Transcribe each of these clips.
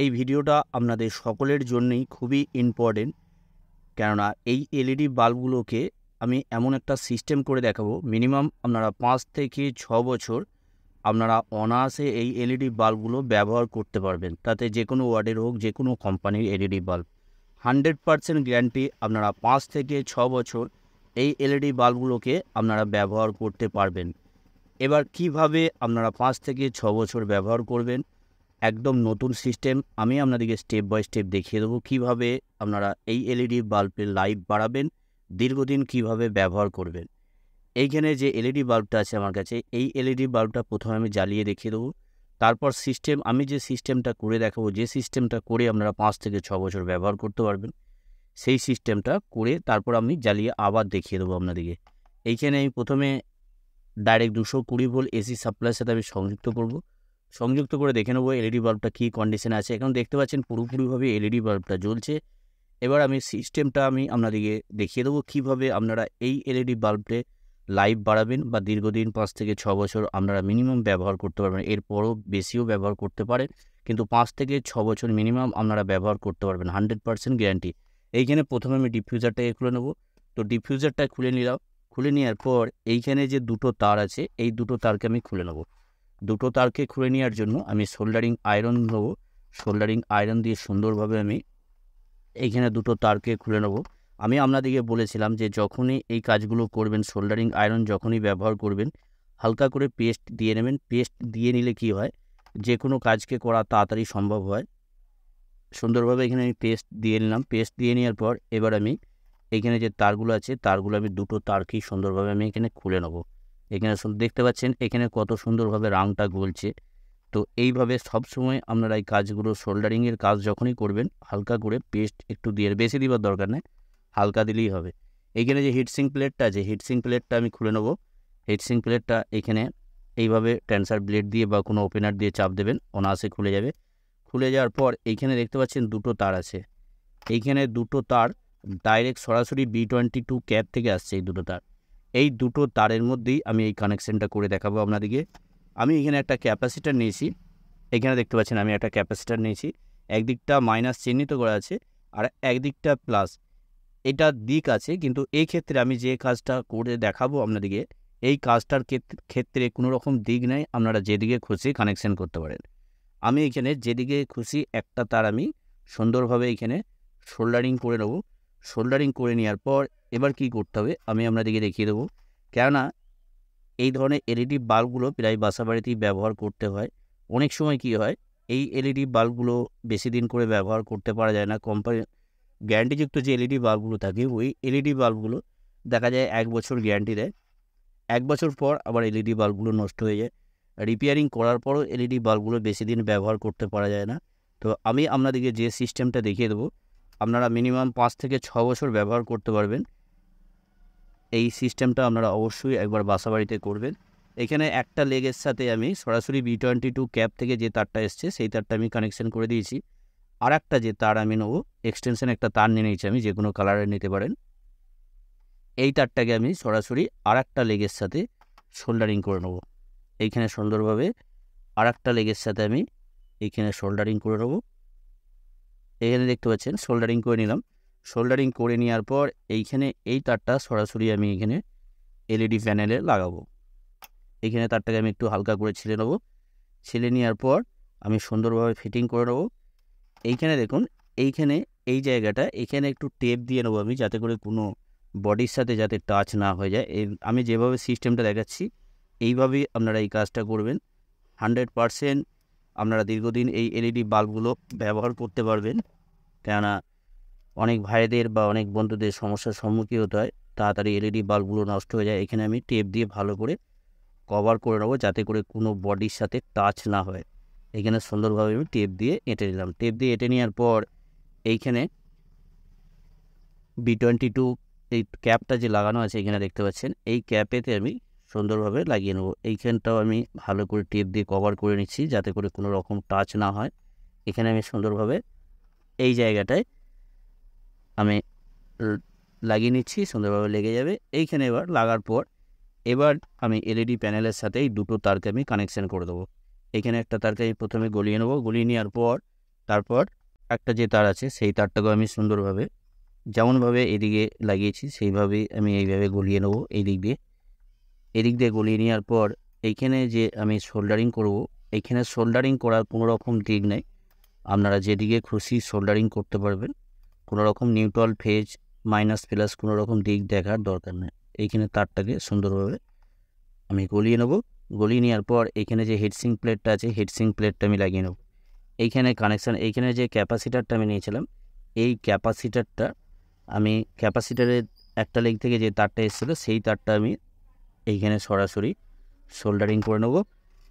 এই ভিডিওটা আপনাদের সকলের জন্যই খুবই ইম্পর্টেন্ট। কেননা এই এলইডি বাল্বগুলোকে আমি এমন একটা সিস্টেম করে দেখাবো, মিনিমাম আপনারা 5 থেকে 6 বছর আপনারা অনায়াসে এই এলইডি বাল্বগুলো ব্যবহার করতে পারবেন। তাতে যে কোনো ওয়ার্ডের হোক, যে কোনো কোম্পানির এলইডি বাল্ব 100% গ্যারান্টি। আপনারা 5 থেকে 6 বছর এই এলইডি বাল্বগুলোকে আপনারা ব্যবহার করতে পারবেন। এবার কিভাবে আপনারা 5 থেকে 6 বছর ব্যবহার করবেন, একদম নতুন সিস্টেম আমি আপনাদেরকে স্টেপ বাই স্টেপ দেখিয়ে দেবো। কীভাবে আপনারা এই এলইডি বাল্বের লাইফ বাড়াবেন, দীর্ঘদিন কিভাবে ব্যবহার করবেন। এইখানে যে এলইডি বাল্বটা আছে আমার কাছে, এই এলইডি বাল্বটা প্রথমে আমি জ্বালিয়ে দেখিয়ে দেবো। তারপর সিস্টেম, আমি যে সিস্টেমটা করে দেখাবো, যে সিস্টেমটা করে আপনারা 5 থেকে 6 বছর ব্যবহার করতে পারবেন, সেই সিস্টেমটা করে তারপর আমি জ্বালিয়ে আবার দেখিয়ে দেবো আপনাদেরকে। এইখানে আমি প্রথমে ডাইরেক্ট 220 ভোল্ট এসি সাপ্লাইয়ের সাথে আমি সংযুক্ত করে দেখে নেবো এলইডি বাল্বটা কী কন্ডিশনে আছে। এখন দেখতে পাচ্ছেন পুরোপুরিভাবে এলইডি বাল্বটা জ্বলছে। এবার আমি সিস্টেমটা আপনাদেরকে দেখিয়ে দেবো কীভাবে আপনারা এই এলইডি বাল্বটে লাইফ বাড়াবেন বা দীর্ঘদিন 5 থেকে 6 বছর আপনারা মিনিমাম ব্যবহার করতে পারবেন। এরপরও বেশিও ব্যবহার করতে পারেন, কিন্তু 5 থেকে 6 বছর মিনিমাম আপনারা ব্যবহার করতে পারবেন, 100% গ্যারান্টি। এইখানে প্রথমে আমি ডিফিউজারটাকে খুলে নেবো। তো ডিফিউজারটা খুলে নিলাম। খুলে নেওয়ার পর এইখানে যে দুটো তার আছে, এই দুটো তারকে আমি খুলে নেব। দুটো তারকে খুলে নেওয়ার জন্য আমি সোল্ডারিং আয়রন নেবো। সোল্ডারিং আয়রন দিয়ে সুন্দরভাবে আমি এইখানে দুটো তারকে খুলে নেব। আমি আপনাদেরকে বলেছিলাম যে যখনই এই কাজগুলো করবেন, সোল্ডারিং আয়রন যখনই ব্যবহার করবেন, হালকা করে পেস্ট দিয়ে নেবেন। পেস্ট দিয়ে নিলে কি হয়, যে কোনো কাজকে করা তাড়াতাড়ি সম্ভব হয়। সুন্দরভাবে এখানে আমি পেস্ট দিয়ে নিলাম। পেস্ট দিয়ে নেওয়ার পর এবার আমি এইখানে যে তারগুলো আছে, তারগুলো আমি দুটো তারকেই সুন্দরভাবে আমি এখানে খুলে নেব। এখানে দেখতে পাচ্ছেন এখানে কত সুন্দরভাবে রাংটা গলছে। তো এইভাবে সবসময় আপনারা এই কাজগুলো, সোল্ডারিংয়ের কাজ যখনই করবেন, হালকা করে পেস্ট একটু দিয়ে, বেশি দেওয়ার দরকার নেই, হালকা দিলেই হবে। এইখানে যে হিটসিং প্লেটটা আছে, হিটসিং প্লেটটা আমি খুলে নেব। হিটসিং প্লেটটা এখানে এইভাবে ট্যান্সার ব্লেড দিয়ে বা কোনো ওপেনার দিয়ে চাপ দেবেন, অনায়াসে খুলে যাবে। খুলে যাওয়ার পর এইখানে দেখতে পাচ্ছেন দুটো তার আছে। এইখানে দুটো তার ডাইরেক্ট সরাসরি B22 ক্যাপ থেকে আসছে। এই দুটো তার, এই দুটো তারের মধ্যেই আমি এই কানেকশানটা করে দেখাবো আপনাদেরকে। আমি এখানে একটা ক্যাপাসিটার নিয়েছি। এখানে দেখতে পাচ্ছেন আমি একটা ক্যাপাসিটার নিয়েছি। একদিকটা মাইনাস চিহ্নিত করা আছে আর একদিকটা প্লাস, এটা দিক আছে। কিন্তু এই ক্ষেত্রে আমি যে কাজটা করে দেখাবো আপনাদেরকে, এই কাজটার ক্ষেত্রে কোনো রকম দিক নেই, আপনারা যেদিকে খুশি কানেকশান করতে পারেন। আমি এখানে যেদিকে খুশি একটা তার আমি সুন্দরভাবে এখানে সোল্ডারিং করে নেব। সোল্ডারিং করে নেওয়ার পর এবার কি করতে হবে আমি আপনাদেরকে দেখিয়ে দেবো। কেননা এই ধরনের এলইডি বাল্বগুলো প্রায় বাসা বাড়িতেই ব্যবহার করতে হয়। অনেক সময় কি হয়, এই এলইডি বাল্বগুলো বেশি দিন করে ব্যবহার করতে পারা যায় না। কোম্পানি গ্যারান্টিযুক্ত যে এলইডি বাল্বগুলো থাকে, ওই এলইডি বাল্বগুলো দেখা যায় 1 বছর গ্যারান্টি দেয়। 1 বছর পর আবার এলইডি বাল্বগুলো নষ্ট হয়ে যায়। রিপেয়ারিং করার পরও এলইডি বাল্বগুলো বেশি দিন ব্যবহার করতে পারা যায় না। তো আমি আপনাদেরকে যে সিস্টেমটা দেখিয়ে দেবো, আপনারা মিনিমাম 5 থেকে 6 বছর ব্যবহার করতে পারবেন। এই সিস্টেমটা আপনারা অবশ্যই একবার বাসা বাড়িতে করবেন। এখানে একটা লেগের সাথে আমি সরাসরি B22 ক্যাপ থেকে যে তারটা এসছে, সেই তারটা আমি কানেকশান করে দিয়েছি। আর একটা যে তার আমি নেবো, এক্সটেনশন একটা তার নিয়ে নিয়েছি আমি, যে কোনো কালারের নিতে পারেন। এই তারটাকে আমি সরাসরি আর একটা লেগের সাথে সোল্ডারিং করে নেব। এইখানে সুন্দরভাবে আর একটা লেগের সাথে আমি এইখানে সোল্ডারিং করে নেব। এখানে দেখতে পাচ্ছেন সোল্ডারিং করে নিলাম। সোল্ডারিং করে নেওয়ার পর এইখানে এই তারটা সরাসরি আমি এখানে এলইডি প্যানেলে লাগাবো। এইখানে তারটাকে আমি একটু হালকা করে ছিলে নেব। ছিলে নেওয়ার পর আমি সুন্দরভাবে ফিটিং করে নেব। এইখানে দেখুন, এইখানে এই জায়গাটা এখানে একটু টেপ দিয়ে নেবো আমি, যাতে করে কোনো বডির সাথে যাতে টাচ না হয়ে যায়। আমি যেভাবে সিস্টেমটা দেখাচ্ছি এইভাবেই আপনারা এই কাজটা করবেন। 100% আপনারা দীর্ঘদিন এই এলইডি বাল্বগুলো ব্যবহার করতে পারবেন। কেননা অনেক ভাইদের বা অনেক বন্ধুদের সমস্যার সম্মুখীন হতে হয়, তাড়াতাড়ি এলইডি বাল্বগুলো নষ্ট হয়ে যায়। এখানে আমি টেপ দিয়ে ভালো করে কভার করে নেবো, যাতে করে কোনো বডির সাথে টাচ না হয়। এখানে সুন্দরভাবে আমি টেপ দিয়ে এঁটে নিলাম। টেপ দিয়ে এঁটে নেওয়ার পর এইখানে B22 এই ক্যাপটা যে লাগানো আছে এখানে দেখতে পাচ্ছেন, এই ক্যাপেতে আমি সুন্দরভাবে লাগিয়ে নেব। এইখানটাও আমি ভালো করে টেপ দিয়ে কভার করে নিচ্ছি, যাতে করে কোনো রকম টাচ না হয়। এখানে আমি সুন্দরভাবে এই জায়গাটায় আমি লাগিয়ে নিচ্ছি, সুন্দরভাবে লেগে যাবে। এইখানে এবার লাগার পর এবার আমি এলইডি প্যানেলের সাথে এই দুটো তারকে আমি কানেকশান করে দেবো। এখানে একটা তারকে আমি প্রথমে গলিয়ে নেব। গলিয়ে নেওয়ার পর তারপর একটা যে তার আছে সেই তারটাকেও আমি সুন্দরভাবে যেমনভাবে এদিকে লাগিয়েছি সেইভাবেই আমি এইভাবে গলিয়ে নেবো এদিক দিয়ে গলিয়ে নেওয়ার পর এইখানে যে আমি সোল্ডারিং করব, এইখানে সোল্ডারিং করার কোনো রকম দিক নেই, আপনারা যেদিকে খুশি সোল্ডারিং করতে পারবেন, কোনো রকম নিউট্রাল ফেজ মাইনাস প্লাস কোনো রকম দিক দেখার দরকার নেই। এইখানে তারটাকে সুন্দরভাবে আমি গলিয়ে নেব। গলিয়ে নেওয়ার পর এখানে যে হিটসিং প্লেটটা আছে হিটসিং প্লেটটা আমি লাগিয়ে নেব। এইখানে কানেকশান, এইখানে যে ক্যাপাসিটারটা আমি নিয়েছিলাম এই ক্যাপাসিটারটা আমি ক্যাপাসিটারের একটা লেগ থেকে যে তারটা এসেছিলো সেই তারটা আমি এইখানে সরাসরি সোল্ডারিং করে নেব।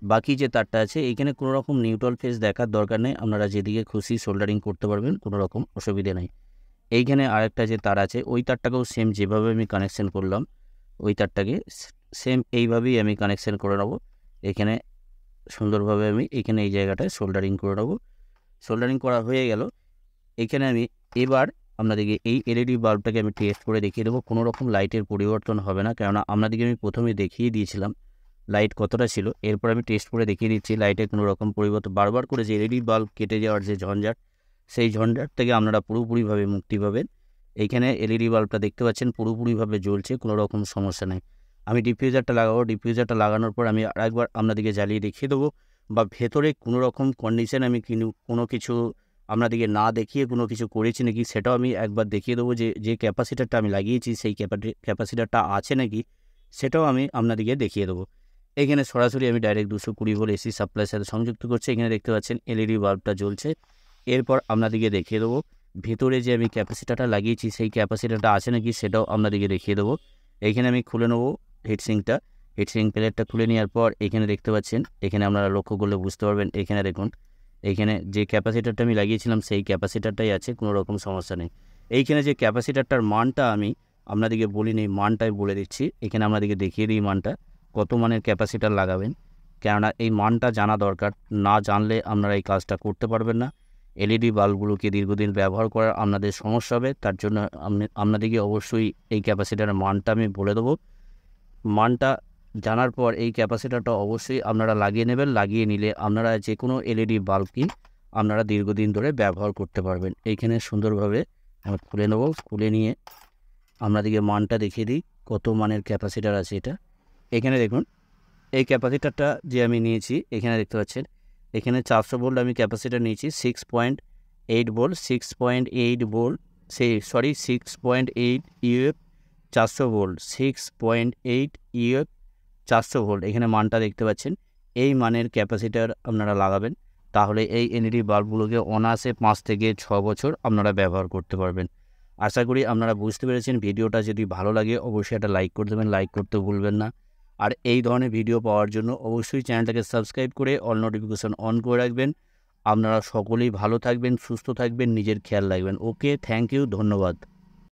বাকি যে তারটা আছে এইখানে কোনো রকম নিউট্রাল ফেজ দেখার দরকার নেই, আপনারা যেদিকে খুশি সোল্ডারিং করতে পারবেন, কোনো রকম অসুবিধে নেই। এইখানে আরেকটা যে তার আছে ওই তারটাকেও সেম যেভাবে আমি কানেকশান করলাম ওই তারটাকে সেম এইভাবেই আমি কানেকশান করে নেব। এখানে সুন্দরভাবে আমি এখানে এই জায়গাটায় সোল্ডারিং করে নেব। সোল্ডারিং করা হয়ে গেল। এখানে আমি এবার আপনাদেরকে এই এলইডি বাল্বটাকে আমি টেস্ট করে দেখিয়ে দেবো, কোনো রকম লাইটের পরিবর্তন হবে না, কেননা আপনাদেরকে আমি প্রথমে দেখিয়ে দিয়েছিলাম লাইট কতটা ছিল। এরপর আমি টেস্ট করে দেখিয়ে দিচ্ছি লাইটের কোনো রকম পরিবর্তন, বারবার করে যে এলইডি বাল্ব কেটে যাওয়ার যে ঝঞ্ঝাট সেই ঝঞ্ঝাট থেকে আপনারা পুরোপুরিভাবে মুক্তি পাবেন। এইখানে এলইডি বাল্বটা দেখতে পাচ্ছেন পুরোপুরিভাবে জ্বলছে, কোনো রকম সমস্যা নেই। আমি ডিফিউজারটা লাগাবো, ডিফিউজারটা লাগানোর পর আমি আরেকবার আপনাদেরকে জ্বালিয়ে দেখিয়ে দেবো, বা ভেতরে কোনো রকম কন্ডিশন আমি কোনো কিছু আপনাদেরকে না দেখিয়ে কোনো কিছু করেছি নাকি সেটাও আমি একবার দেখিয়ে দেবো, যে ক্যাপাসিটারটা আমি লাগিয়েছি সেই ক্যাপাসিটারটা আছে নাকি সেটাও আমি আপনাদেরকে দেখিয়ে দেবো। এখানে সরাসরি আমি ডাইরেক্ট 220 ভোল্ট এসি সাপ্লাইয়ের সাথে সংযুক্ত করছি। এখানে দেখতে পাচ্ছেন এলইডি বাল্বটা জ্বলছে। এরপর আপনাদেরকে দেখিয়ে দেবো ভেতরে যে আমি ক্যাপাসিটারটা লাগিয়েছি সেই ক্যাপাসিটারটা আছে নাকি সেটাও আপনাদেরকে দেখিয়ে দেবো। এইখানে আমি খুলে নেবো হিটসিংটা, হিটসিং প্লেটটা খুলে নেওয়ার পর এখানে দেখতে পাচ্ছেন, এখানে আপনারা লক্ষ্য করলে বুঝতে পারবেন, এখানে দেখুন এইখানে যে ক্যাপাসিটারটা আমি লাগিয়েছিলাম সেই ক্যাপাসিটারটাই আছে, কোনো রকম সমস্যা নেই। এইখানে যে ক্যাপাসিটারটার মানটা আমি আপনাদেরকে বলিনি, মানটাই বলে দিচ্ছি। এখানে আপনাদেরকে দেখিয়ে দিই মানটা, কত মানের ক্যাপাসিটার লাগাবেন, কেননা এই মানটা জানা দরকার, না জানলে আপনারা এই কাজটা করতে পারবেন না। এলইডি বাল্বগুলোকে দীর্ঘদিন ব্যবহার করার আপনাদের সমস্যা হবে, তার জন্য আপনাদেরকে অবশ্যই এই ক্যাপাসিটারের মানটা আমি বলে দেবো। মানটা জানার পর এই ক্যাপাসিটারটা অবশ্যই আপনারা লাগিয়ে নেবেন, লাগিয়ে নিলে আপনারা যে কোনো এলইডি বাল্বকে আপনারা দীর্ঘদিন ধরে ব্যবহার করতে পারবেন। এইখানে সুন্দরভাবে আমি খুলে নেব, খুলে নিয়ে আপনাদেরকে মানটা দেখিয়ে দিই কত মানের ক্যাপাসিটার আছে এটা। এখানে দেখুন এই ক্যাপাসিটারটা যে আমি নিয়েছি এখানে দেখতে পাচ্ছেন, এখানে 400 ভোল্ট আমি ক্যাপাসিটার নিয়েছি, 6.8 volt 6.8 volt 6.8 UF 400 volt 6.8 UF 400 volt. এখানে মানটা দেখতে পাচ্ছেন, এই মানের ক্যাপাসিটার আপনারা লাগাবেন, তাহলে এই এলইডি বাল্বগুলোকে অনায়াসে 5 থেকে 6 বছর আপনারা ব্যবহার করতে পারবেন। আশা করি আপনারা বুঝতে পেরেছেন। ভিডিওটা যদি ভালো লাগে অবশ্যই একটা লাইক করে দেবেন, লাইক করতে ভুলবেন না। আর এই ধরনের ভিডিও পাওয়ার জন্য অবশ্যই চ্যানেলটাকে সাবস্ক্রাইব করে অল নোটিফিকেশন অন করে রাখবেন। আপনারা সকলেই ভালো থাকবেন, সুস্থ থাকবেন, নিজের খেয়াল রাখবেন। ওকে, থ্যাংক ইউ, ধন্যবাদ।